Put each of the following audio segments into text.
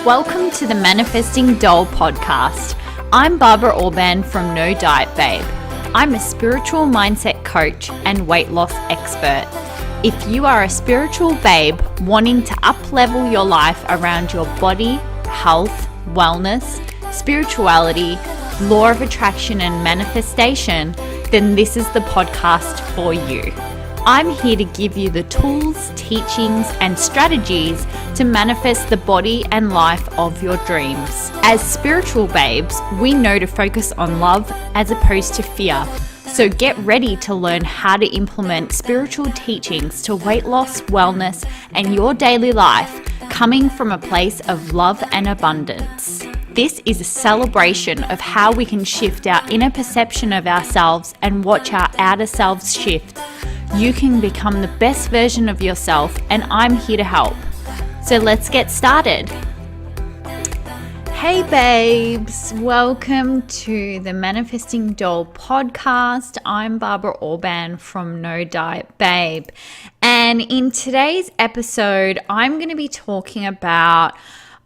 Welcome to the Manifesting Doll podcast. I'm Barbara Orban from No Diet Babe. I'm a spiritual mindset coach and weight loss expert. If you are a spiritual babe wanting to up-level your life around your body, health, wellness, spirituality, law of attraction and manifestation, then this is the podcast for you. I'm here to give you the tools, teachings, and strategies to manifest the body and life of your dreams. As spiritual babes, we know to focus on love as opposed to fear. So get ready to learn how to implement spiritual teachings to weight loss, wellness, and your daily life, coming from a place of love and abundance. This is a celebration of how we can shift our inner perception of ourselves and watch our outer selves shift. You can become the best version of yourself, and I'm here to help. So let's get started. Hey babes, welcome to the Manifesting Doll podcast. I'm Barbara Orban from No Diet Babe. And in today's episode, I'm going to be talking about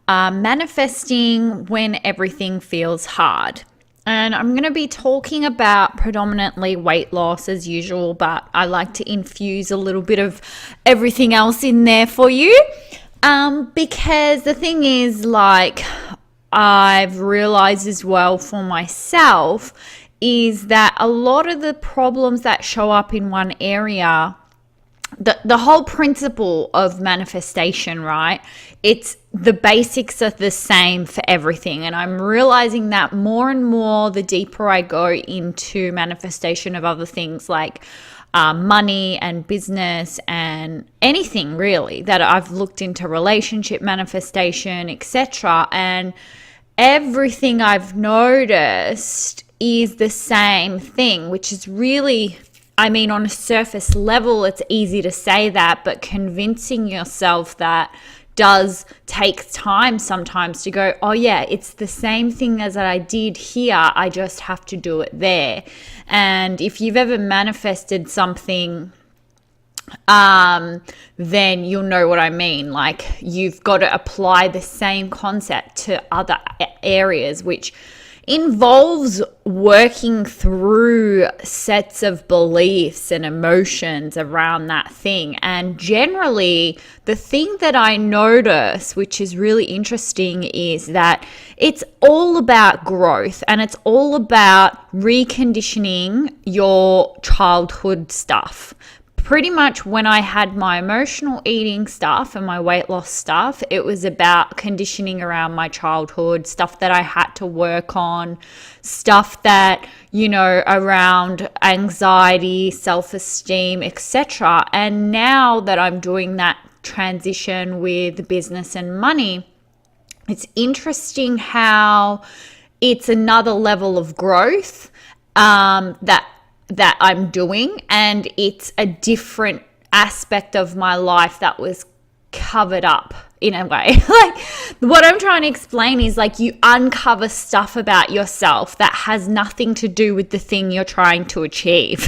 manifesting when everything feels hard. And I'm going to be talking about predominantly weight loss as usual, but I like to infuse a little bit of everything else in there for you. Because the thing is, like, I've realized as well for myself is that a lot of the problems that show up in one area, the whole principle of manifestation, right? It's the basics are the same for everything. And I'm realizing that more and more the deeper I go into manifestation of other things like money and business and anything really that I've looked into, relationship manifestation, etc. And everything I've noticed is the same thing, which is really, I mean, on a surface level, it's easy to say that, but convincing yourself that does take time sometimes to go, oh yeah, it's the same thing as that I did here, I just have to do it there. And if you've ever manifested something, then you'll know what I mean. Like, you've got to apply the same concept to other areas, which involves working through sets of beliefs and emotions around that thing. And generally, the thing that I notice, which is really interesting, is that it's all about growth and it's all about reconditioning your childhood stuff. Pretty much when I had my emotional eating stuff and my weight loss stuff, it was about conditioning around my childhood, stuff that I had to work on, stuff that, you know, around anxiety, self-esteem, etc. And now that I'm doing that transition with business and money, it's interesting how it's another level of growth that I'm doing, and it's a different aspect of my life that was covered up in a way. Like, what I'm trying to explain is, like, you uncover stuff about yourself that has nothing to do with the thing you're trying to achieve.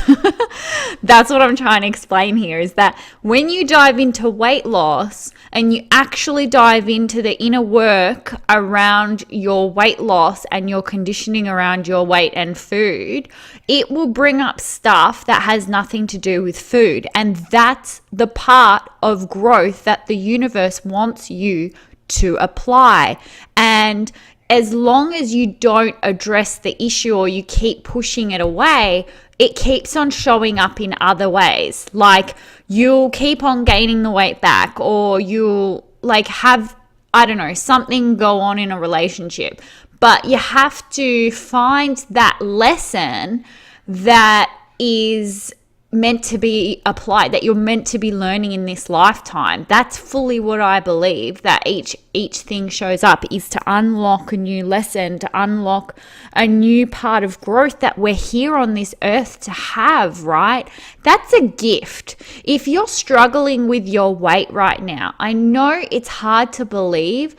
That's what I'm trying to explain here, is that when you dive into weight loss and you actually dive into the inner work around your weight loss and your conditioning around your weight and food, it will bring up stuff that has nothing to do with food. And that's the part of growth that the universe wants you to apply. And as long as you don't address the issue or you keep pushing it away, it keeps on showing up in other ways. Like, you'll keep on gaining the weight back, or you'll like have, I don't know, something go on in a relationship. But you have to find that lesson that is meant to be applied, that you're meant to be learning in this lifetime. That's fully what I believe, that each thing shows up is to unlock a new lesson, to unlock a new part of growth that we're here on this earth to have, right? That's a gift. If you're struggling with your weight right now, I know it's hard to believe,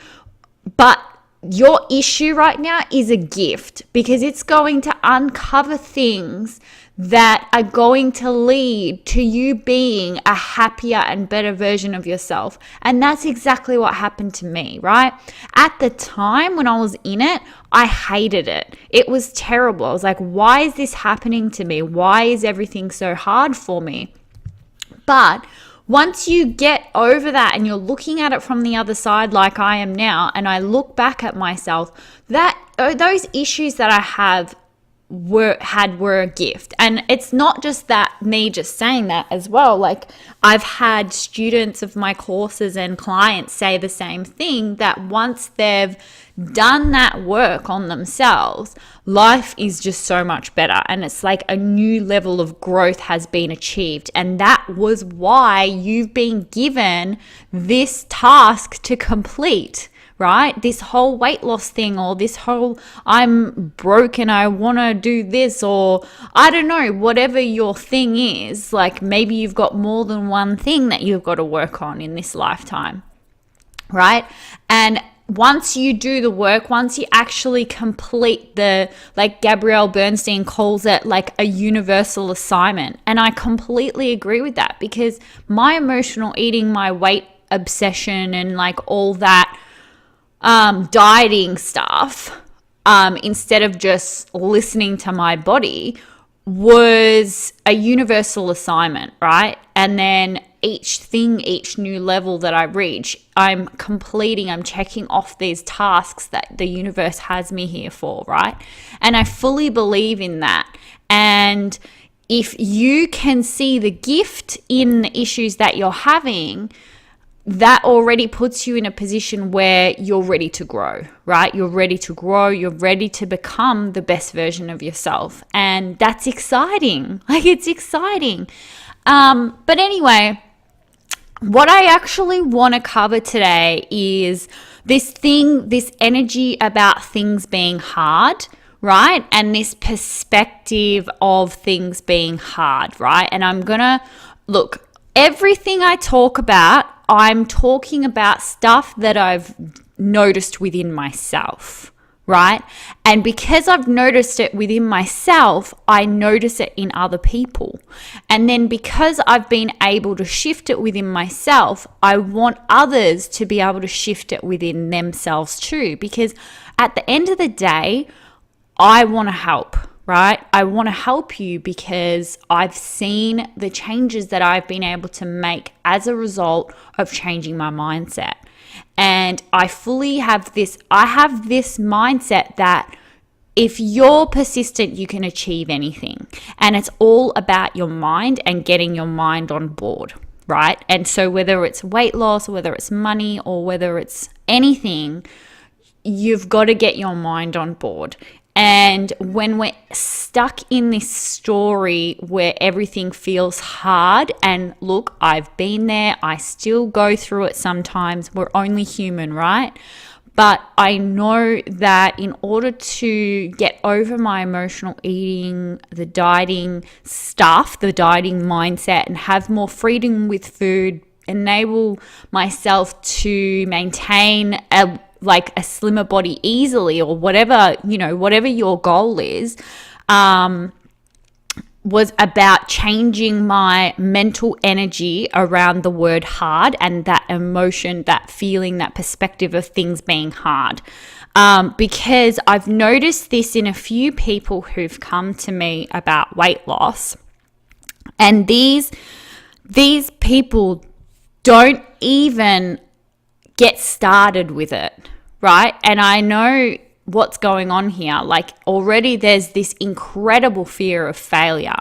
but your issue right now is a gift, because it's going to uncover things that are going to lead to you being a happier and better version of yourself. And that's exactly what happened to me, right? At the time when I was in it, I hated it. It was terrible. I was like, why is this happening to me? Why is everything so hard for me? But once you get over that and you're looking at it from the other side like I am now, and I look back at myself, that those issues that I have were a gift. And it's not just that me just saying that as well. Like, I've had students of my courses and clients say the same thing, that once they've done that work on themselves, life is just so much better. And it's like a new level of growth has been achieved. And that was why you've been given this task to complete, right? This whole weight loss thing, or this whole I'm broke and I want to do this, or I don't know, whatever your thing is. Like, maybe you've got more than one thing that you've got to work on in this lifetime, right? And once you do the work, once you actually complete the, like Gabrielle Bernstein calls it, like a universal assignment. And I completely agree with that, because my emotional eating, my weight obsession, and like all that dieting stuff, instead of just listening to my body, was a universal assignment, right? And then each new level that I reach, I'm checking off these tasks that the universe has me here for, right? And I fully believe in that. And if you can see the gift in the issues that you're having, that already puts you in a position where you're ready to grow, right? You're ready to grow. You're ready to become the best version of yourself. And that's exciting. Like, it's exciting. But anyway, what I actually want to cover today is this energy about things being hard, right? And this perspective of things being hard, right? And I'm going to look, everything I talk about, I'm talking about stuff that I've noticed within myself, right? And because I've noticed it within myself, I notice it in other people. And then because I've been able to shift it within myself, I want others to be able to shift it within themselves too. Because at the end of the day, I want to help, right? I want to help you because I've seen the changes that I've been able to make as a result of changing my mindset. And I have this mindset that if you're persistent, you can achieve anything. And it's all about your mind and getting your mind on board, right? And so whether it's weight loss, or whether it's money, or whether it's anything, you've got to get your mind on board. And when we're stuck in this story where everything feels hard, and look, I've been there, I still go through it sometimes, we're only human, right? But I know that in order to get over my emotional eating, the dieting stuff, the dieting mindset, and have more freedom with food, enable myself to maintain a slimmer body easily, or whatever your goal is, was about changing my mental energy around the word hard and that emotion, that feeling, that perspective of things being hard. Because I've noticed this in a few people who've come to me about weight loss, and these people don't even get started with it, right? And I know what's going on here. Like, already there's this incredible fear of failure,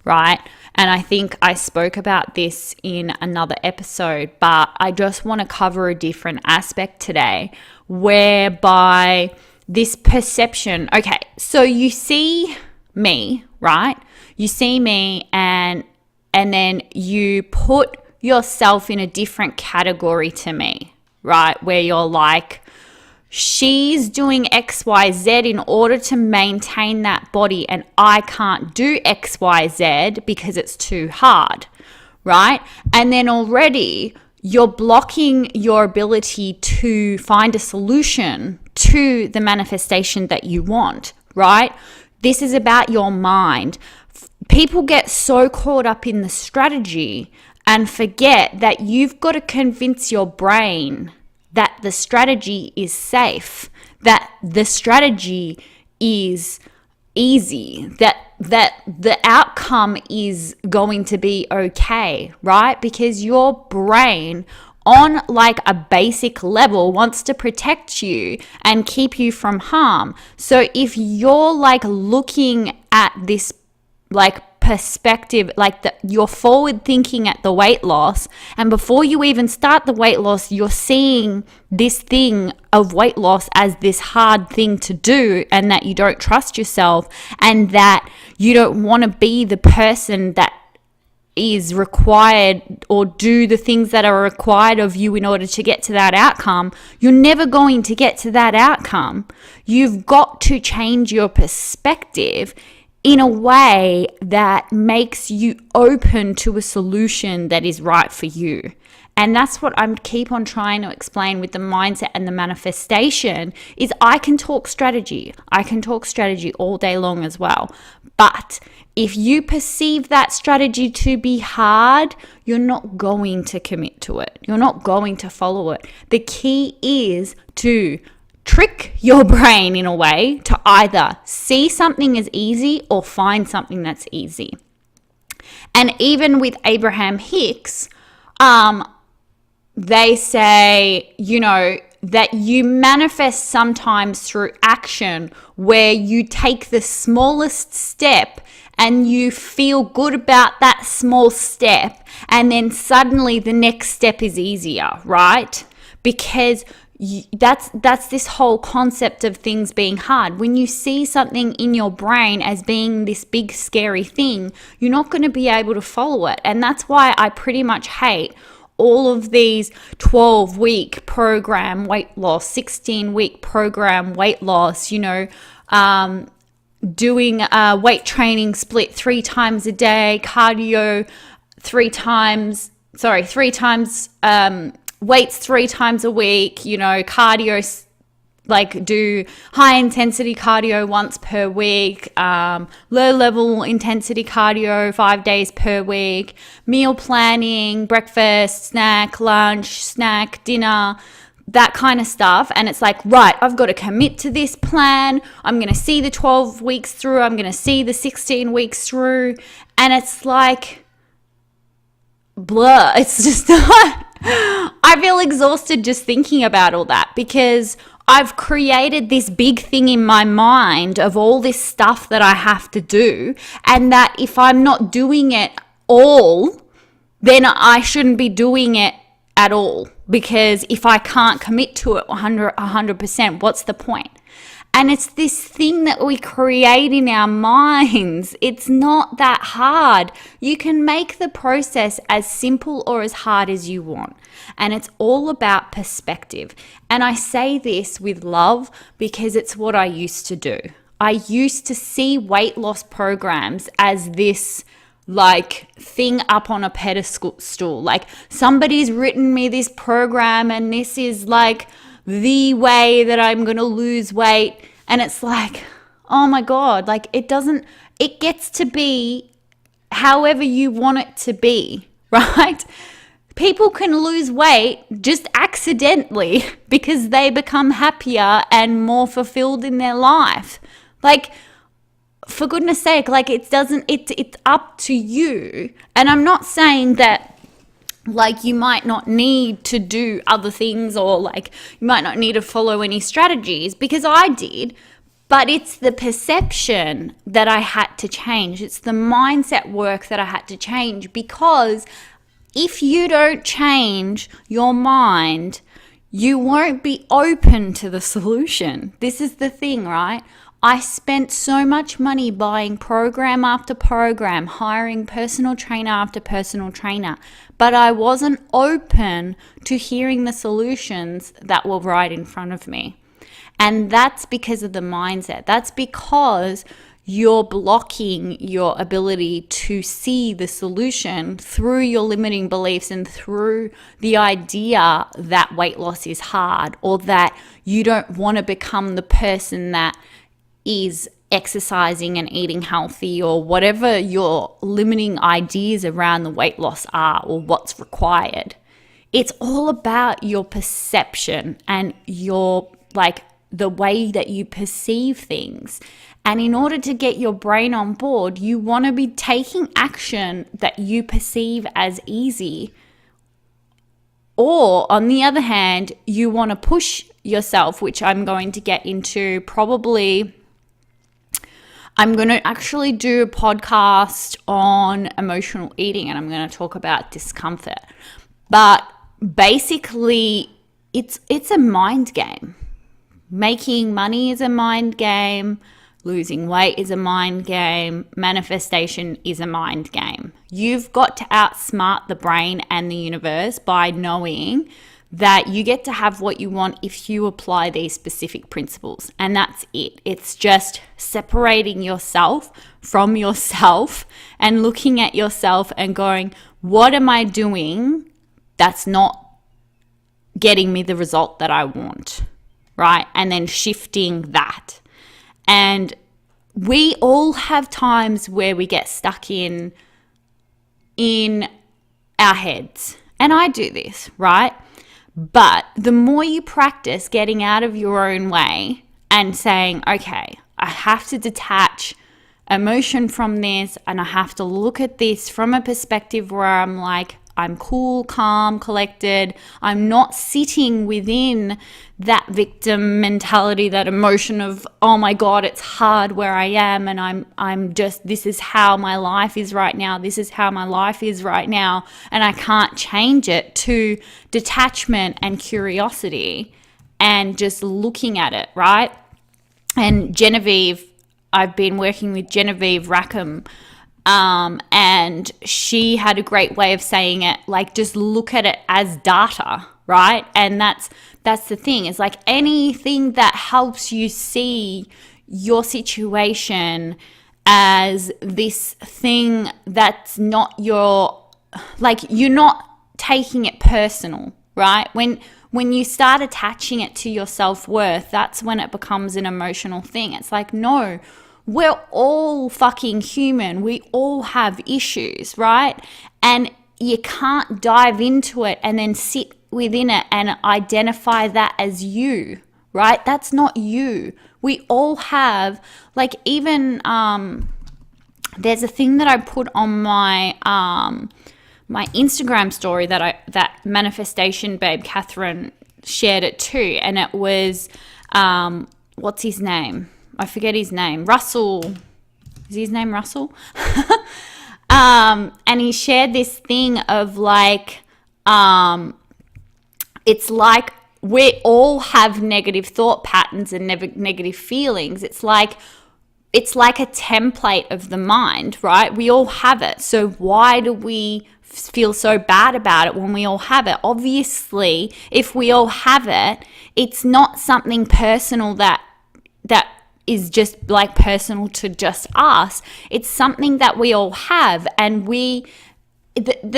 right? And I think I spoke about this in another episode, but I just want to cover a different aspect today, whereby this perception, okay, so you see me, right? You see me, and then you put yourself in a different category to me, right? Where you're like, she's doing XYZ in order to maintain that body, and I can't do XYZ because it's too hard, right? And then already you're blocking your ability to find a solution to the manifestation that you want, right? This is about your mind. people get so caught up in the strategy and forget that you've got to convince your brain that the strategy is safe, that the strategy is easy, that the outcome is going to be okay, right? Because your brain on like a basic level wants to protect you and keep you from harm. So if you're like looking at this like perspective, like you're forward thinking at the weight loss, and before you even start the weight loss, you're seeing this thing of weight loss as this hard thing to do, and that you don't trust yourself, and that you don't want to be the person that is required or do the things that are required of you in order to get to that outcome, you're never going to get to that outcome. You've got to change your perspective in a way that makes you open to a solution that is right for you. And that's what I keep on trying to explain with the mindset and the manifestation is I can talk strategy. I can talk strategy all day long as well. But if you perceive that strategy to be hard, you're not going to commit to it. You're not going to follow it. The key is to trick your brain in a way to either see something as easy or find something that's easy. And even with Abraham Hicks, they say, that you manifest sometimes through action where you take the smallest step and you feel good about that small step, and then suddenly the next step is easier, right? Because that's this whole concept of things being hard. When you see something in your brain as being this big scary thing, you're not going to be able to follow it. And that's why I pretty much hate all of these 12-week program weight loss, 16-week program weight loss, doing weight training split 3 times a day, cardio 3 times, weights 3 times a week, cardio, like do high intensity cardio once per week, low level intensity cardio 5 days per week, meal planning, breakfast, snack, lunch, snack, dinner, that kind of stuff. And it's like, right, I've got to commit to this plan. I'm going to see the 12 weeks through. I'm going to see the 16 weeks through. And it's like, blur. It's just not, I feel exhausted just thinking about all that, because I've created this big thing in my mind of all this stuff that I have to do, and that if I'm not doing it all, then I shouldn't be doing it at all, because if I can't commit to it 100%, what's the point? And it's this thing that we create in our minds. It's not that hard. You can make the process as simple or as hard as you want. And it's all about perspective. And I say this with love because it's what I used to do. I used to see weight loss programs as this like thing up on a pedestal. Like somebody's written me this program and this is like the way that I'm going to lose weight. And it's like, oh my God, like it gets to be however you want it to be, right? People can lose weight just accidentally because they become happier and more fulfilled in their life. Like, for goodness sake, like it's up to you. And I'm not saying that like you might not need to do other things, or like you might not need to follow any strategies, because I did, but it's the perception that I had to change. It's the mindset work that I had to change, because if you don't change your mind, you won't be open to the solution. This is the thing, right? I spent so much money buying program after program, hiring personal trainer after personal trainer, but I wasn't open to hearing the solutions that were right in front of me. And that's because of the mindset. That's because you're blocking your ability to see the solution through your limiting beliefs and through the idea that weight loss is hard, or that you don't want to become the person that is exercising and eating healthy, or whatever your limiting ideas around the weight loss are, or what's required. It's all about your perception and your, like, the way that you perceive things. And in order to get your brain on board, you want to be taking action that you perceive as easy. Or on the other hand, you want to push yourself, which I'm going to get into probably. I'm going to actually do a podcast on emotional eating, and I'm going to talk about discomfort. But basically, it's a mind game. Making money is a mind game. Losing weight is a mind game. Manifestation is a mind game. You've got to outsmart the brain and the universe by knowing that you get to have what you want if you apply these specific principles. And that's it. It's just separating yourself from yourself and looking at yourself and going, what am I doing that's not getting me the result that I want? Right? And then shifting that. And we all have times where we get stuck in our heads. And I do this, right? But the more you practice getting out of your own way and saying, okay, I have to detach emotion from this, and I have to look at this from a perspective where I'm like, I'm cool, calm, collected. I'm not sitting within that victim mentality, that emotion of, oh my God, it's hard where I am, and I'm just, this is how my life is right now. This is how my life is right now, and I can't change it, to detachment and curiosity and just looking at it, right? And Genevieve, I've been working with Genevieve Rackham, and she had a great way of saying it, like, just look at it as data, right? And that's the thing. It's like anything that helps you see your situation as this thing that's not your, like, you're not taking it personal, right? When you start attaching it to your self-worth, that's when it becomes an emotional thing. It's like, no, we're all fucking human. We all have issues, right? And you can't dive into it and then sit within it and identify that as you, right? That's not you. We all have, like, even there's a thing that I put on my my Instagram story that manifestation babe Catherine shared it too, and it was what's his name? I forget his name. Russell. Is his name Russell? And he shared this thing of like, it's like we all have negative thought patterns and negative feelings. It's like a template of the mind, right? We all have it. So why do we feel so bad about it when we all have it? Obviously, if we all have it, it's not something personal that is just like personal to just us. It's something that we all have, and the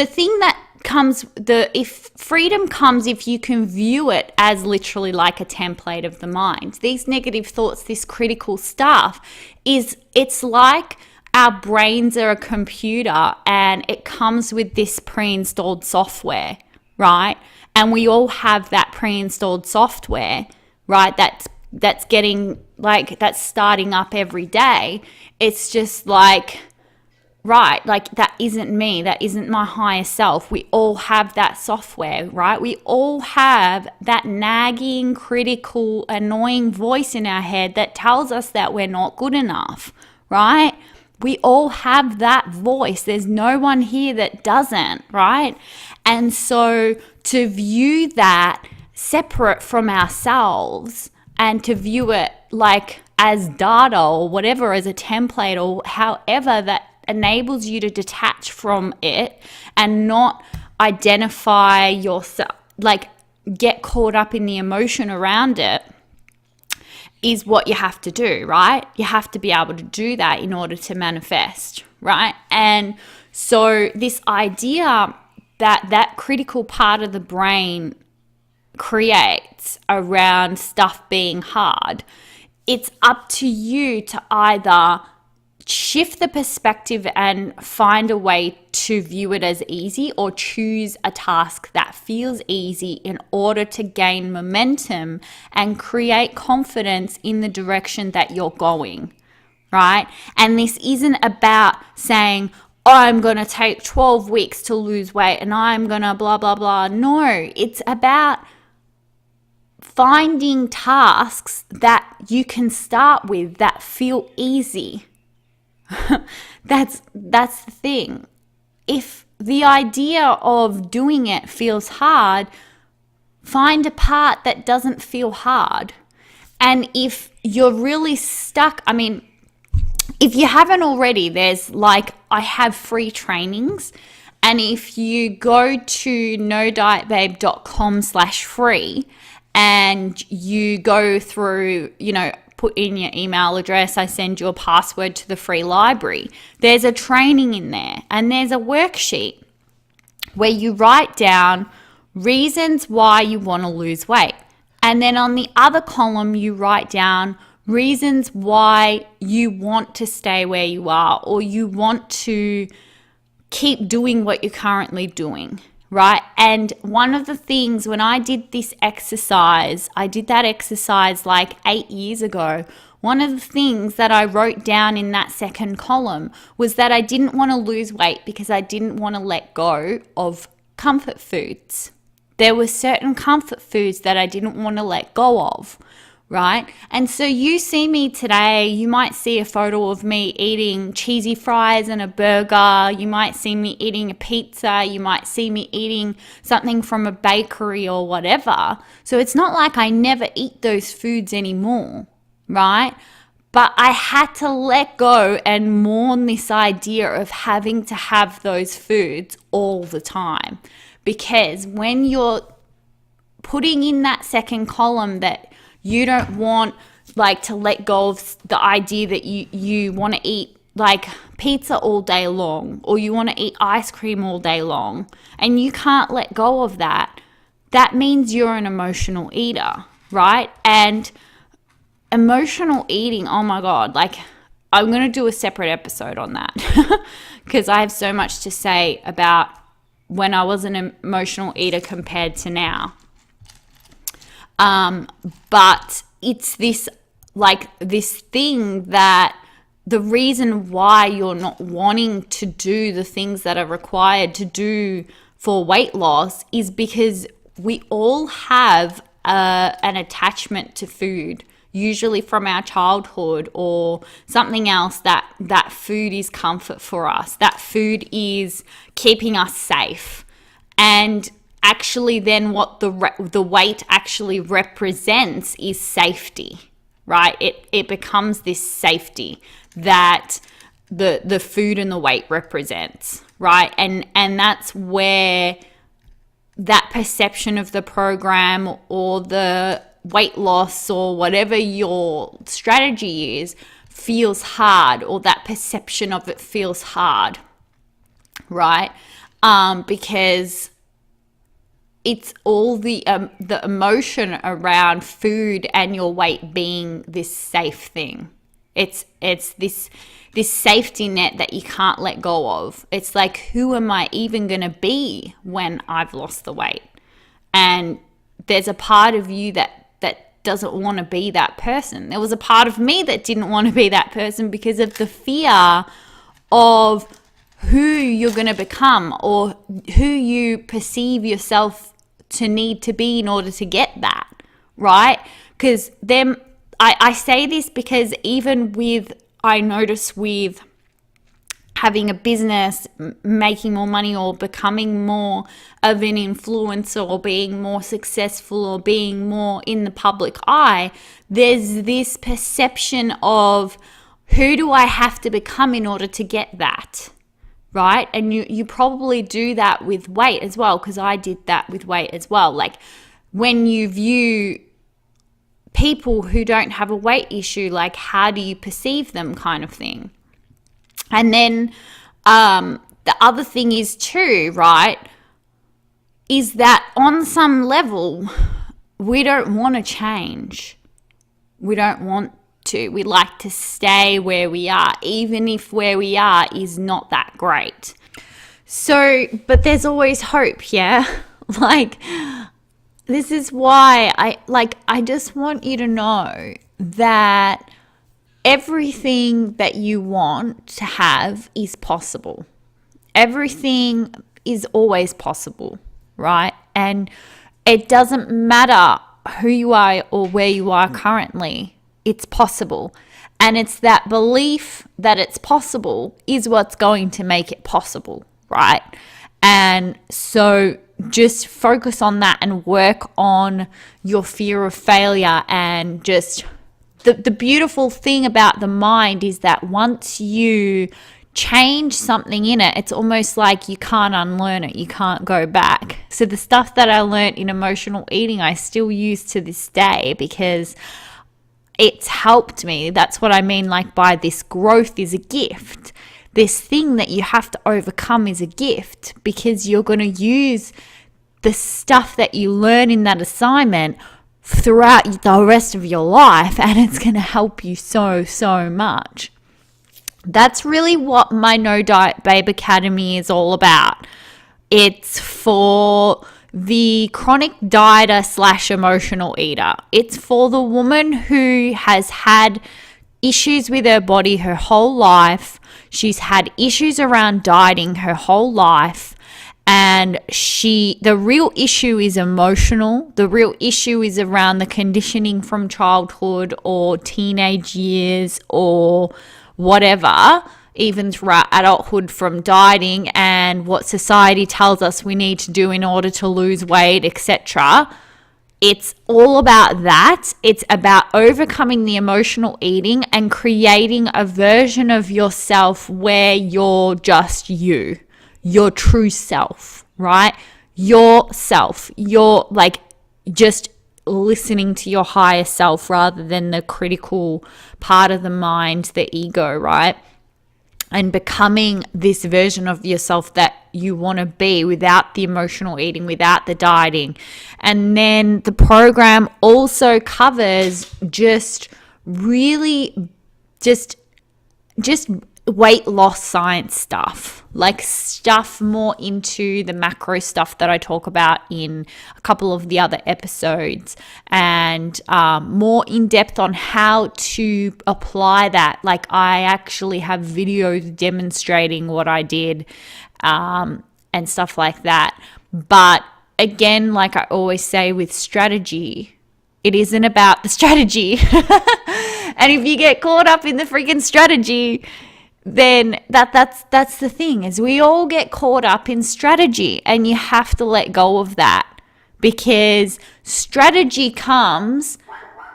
thing that comes, if freedom comes if you can view it as literally like a template of the mind. These negative thoughts, this critical stuff, it's like our brains are a computer, and it comes with this pre-installed software, right? And we all have that pre-installed software, right? That's getting, like, that's starting up every day. It's just like, right, like, that isn't me. That isn't my higher self. We all have that software, right? We all have that nagging, critical, annoying voice in our head that tells us that we're not good enough, right? We all have that voice. There's no one here that doesn't, right? And so to view that separate from ourselves, and to view it like as data or whatever, as a template or however that enables you to detach from it and not identify yourself, like get caught up in the emotion around it, is what you have to do, right? You have to be able to do that in order to manifest, right? And so this idea that critical part of the brain creates around stuff being hard it's up to you to either shift the perspective and find a way to view it as easy, or choose a task that feels easy in order to gain momentum and create confidence in the direction that you're going, right? And this isn't about saying, I'm going to take 12 weeks to lose weight and I'm going to blah, blah, blah. No, it's about finding tasks that you can start with that feel easy. That's the thing. If the idea of doing it feels hard, find a part that doesn't feel hard. And if you're really stuck, I mean, if you haven't already, there's like, I have free trainings. And if you go to nodietbabe.com/free and you go through, put in your email address, I send you a password to the free library. There's a training in there, and there's a worksheet where you write down reasons why you want to lose weight. And then on the other column, you write down reasons why you want to stay where you are, or you want to keep doing what you're currently doing, right? And one of the things, when I did this exercise, I did that exercise like 8 years ago. One of the things that I wrote down in that second column was that I didn't want to lose weight because I didn't want to let go of comfort foods. There were certain comfort foods that I didn't want to let go of, right? And so you see me today, you might see a photo of me eating cheesy fries and a burger. You might see me eating a pizza. You might see me eating something from a bakery or whatever. So it's not like I never eat those foods anymore, right? But I had to let go and mourn this idea of having to have those foods all the time. Because when you're putting in that second column that you don't want like to let go of the idea that you want to eat like pizza all day long, or you want to eat ice cream all day long, and you can't let go of that, that means you're an emotional eater, right? And emotional eating, oh my God, like I'm going to do a separate episode on that because I have so much to say about when I was an emotional eater compared to now. But it's this thing that the reason why you're not wanting to do the things that are required to do for weight loss is because we all have an attachment to food, usually from our childhood or something else, that food is comfort for us. That food is keeping us safe. And actually then what the weight actually represents is safety, right? It becomes this safety that the food and the weight represents, right? And that's where that perception of the program or the weight loss or whatever your strategy is feels hard, or that perception of it feels hard, right? Because it's all the emotion around food and your weight being this safe thing. It's this safety net that you can't let go of. It's like, who am I even going to be when I've lost the weight? And there's a part of you that doesn't want to be that person. There was a part of me that didn't want to be that person because of the fear of who you're going to become or who you perceive yourself to need to be in order to get that, right? Because then I say this because even I notice with having a business, making more money, or becoming more of an influencer, or being more successful, or being more in the public eye, there's this perception of who do I have to become in order to get that, right? And you probably do that with weight as well, because I did that with weight as well. Like when you view people who don't have a weight issue, like how do you perceive them, kind of thing. And then the other thing is too, right, is that on some level we don't want to change. We don't want to. We like to stay where we are, even if where we are is not that great. So, but there's always hope, yeah? Like, this is why I just want you to know that everything that you want to have is possible. Everything is always possible, right? And it doesn't matter who you are or where you are currently, it's possible. And it's that belief that it's possible is what's going to make it possible, right? And so just focus on that and work on your fear of failure. And just the beautiful thing about the mind is that once you change something in it, it's almost like you can't unlearn it. You can't go back. So the stuff that I learned in emotional eating, I still use to this day because it's helped me. That's what I mean, like, by this growth is a gift. This thing that you have to overcome is a gift, because you're going to use the stuff that you learn in that assignment throughout the rest of your life, and it's going to help you so much. That's really what my No Diet Babe Academy is all about. It's for the chronic dieter / emotional eater. It's for the woman who has had issues with her body her whole life. She's had issues around dieting her whole life. And the real issue is emotional. The real issue is around the conditioning from childhood or teenage years or whatever, even throughout adulthood, from dieting and what society tells us we need to do in order to lose weight, etc. It's all about that. It's about overcoming the emotional eating and creating a version of yourself where you're just you, your true self, right? Yourself. You're like just listening to your higher self rather than the critical part of the mind, the ego, right? And becoming this version of yourself that you want to be without the emotional eating, without the dieting. And then the program also covers just really just weight loss science stuff, like stuff more into the macro stuff that I talk about in a couple of the other episodes, and more in depth on how to apply that. Like, I actually have videos demonstrating what I did and stuff like that. But again, like I always say with strategy, it isn't about the strategy. And if you get caught up in the freaking strategy, then that's the thing, is we all get caught up in strategy, and you have to let go of that, because strategy comes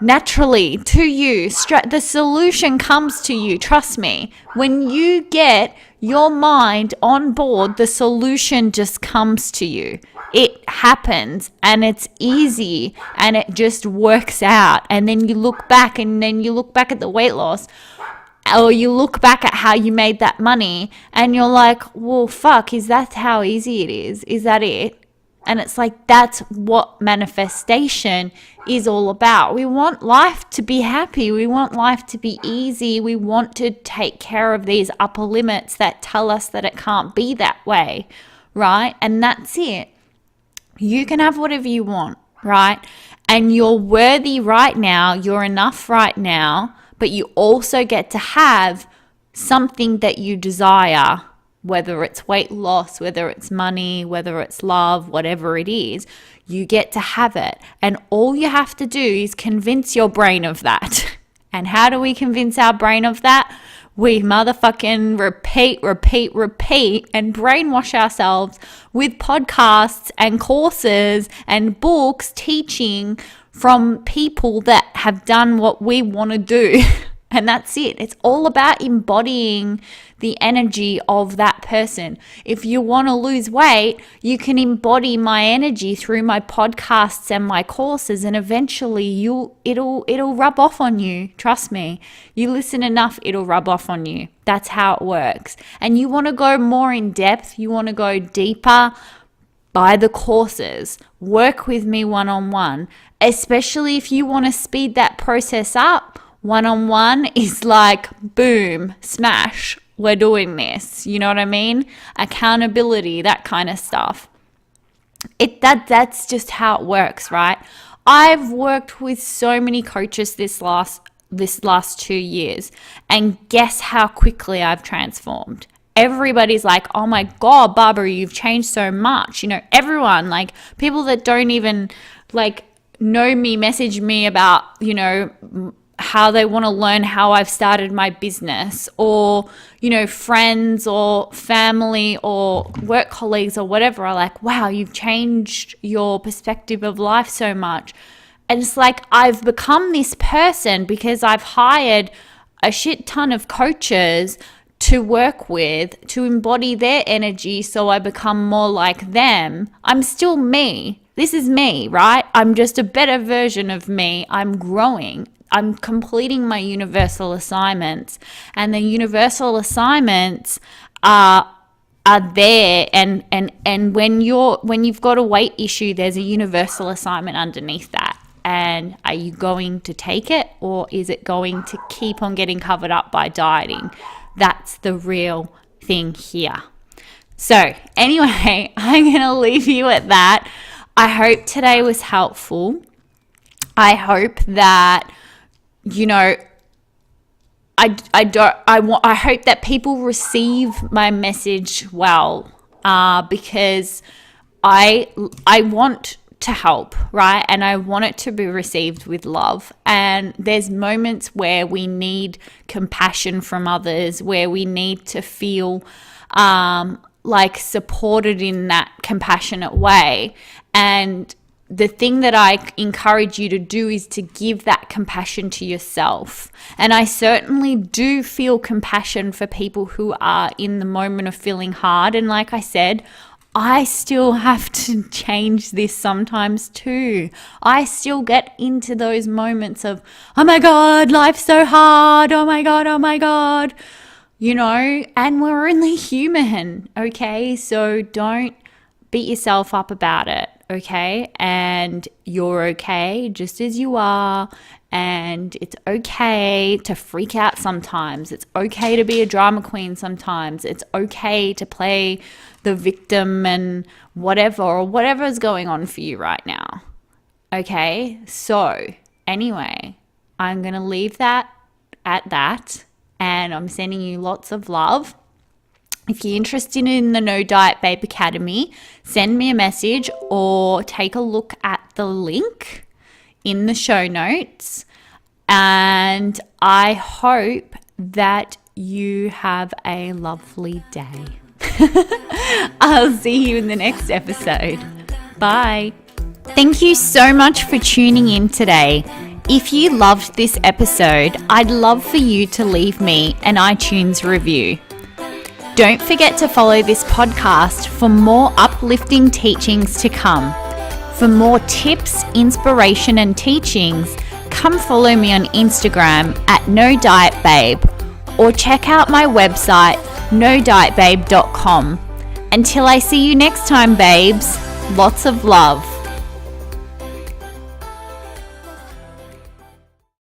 naturally to you. The solution comes to you. Trust me. When you get your mind on board, the solution just comes to you. It happens, and it's easy, and it just works out. And then you look back, at the weight loss, or you look back at how you made that money, and you're like, well, fuck, is that how easy it is? Is that it? And it's like, that's what manifestation is all about. We want life to be happy. We want life to be easy. We want to take care of these upper limits that tell us that it can't be that way, right? And that's it. You can have whatever you want, right? And you're worthy right now. You're enough right now. But you also get to have something that you desire, whether it's weight loss, whether it's money, whether it's love, whatever it is, you get to have it. And all you have to do is convince your brain of that. And how do we convince our brain of that? We motherfucking repeat, and brainwash ourselves with podcasts and courses and books teaching from people that have done what we want to do. And that's it. It's all about embodying the energy of that person. If you want to lose weight, you can embody my energy through my podcasts and my courses, and eventually it'll rub off on you. Trust me. You listen enough, it'll rub off on you. That's how it works. And you want to go more in depth, you want to go deeper, buy the courses, work with me one-on-one, especially if you want to speed that process up, One-on-one is like, boom, smash, we're doing this. You know what I mean? Accountability, that kind of stuff. That's just how it works, right? I've worked with so many coaches this last 2 years, and guess how quickly I've transformed. Everybody's like, oh my God, Barbara, you've changed so much. You know, everyone, like people that don't even like know me, message me about, you know, how they want to learn how I've started my business, or, you know, friends or family or work colleagues or whatever are like, wow, you've changed your perspective of life so much. And it's like, I've become this person because I've hired a shit ton of coaches to work with, to embody their energy so I become more like them. I'm still me. This is me, right? I'm just a better version of me. I'm growing. I'm completing my universal assignments, and the universal assignments are there, and when you've got a weight issue, there's a universal assignment underneath that. And are you going to take it, or is it going to keep on getting covered up by dieting? That's the real thing here. So anyway, I'm going to leave you at that. I hope today was helpful. I hope that, you know, I hope that people receive my message well, because I want to help, right? And I want it to be received with love. And there's moments where we need compassion from others, where we need to feel like supported in that compassionate way. And the thing that I encourage you to do is to give that compassion to yourself. And I certainly do feel compassion for people who are in the moment of feeling hard. And like I said, I still have to change this sometimes too. I still get into those moments of, oh my God, life's so hard. Oh my God. You know, and we're only human, okay? So don't beat yourself up about it, okay? And you're okay just as you are. And it's okay to freak out sometimes. It's okay to be a drama queen sometimes. It's okay to play the victim and whatever's going on for you right now. Okay? So, anyway, I'm going to leave that at that. And I'm sending you lots of love. If you're interested in the No Diet Babe Academy, send me a message or take a look at the link in the show notes. And I hope that you have a lovely day. I'll see you in the next episode. Bye. Thank you so much for tuning in today. If you loved this episode, I'd love for you to leave me an iTunes review. Don't forget to follow this podcast for more uplifting teachings to come. For more tips, inspiration, and teachings, come follow me on Instagram at No Diet Babe, or check out my website, nodietbabe.com. Until I see you next time, babes, lots of love.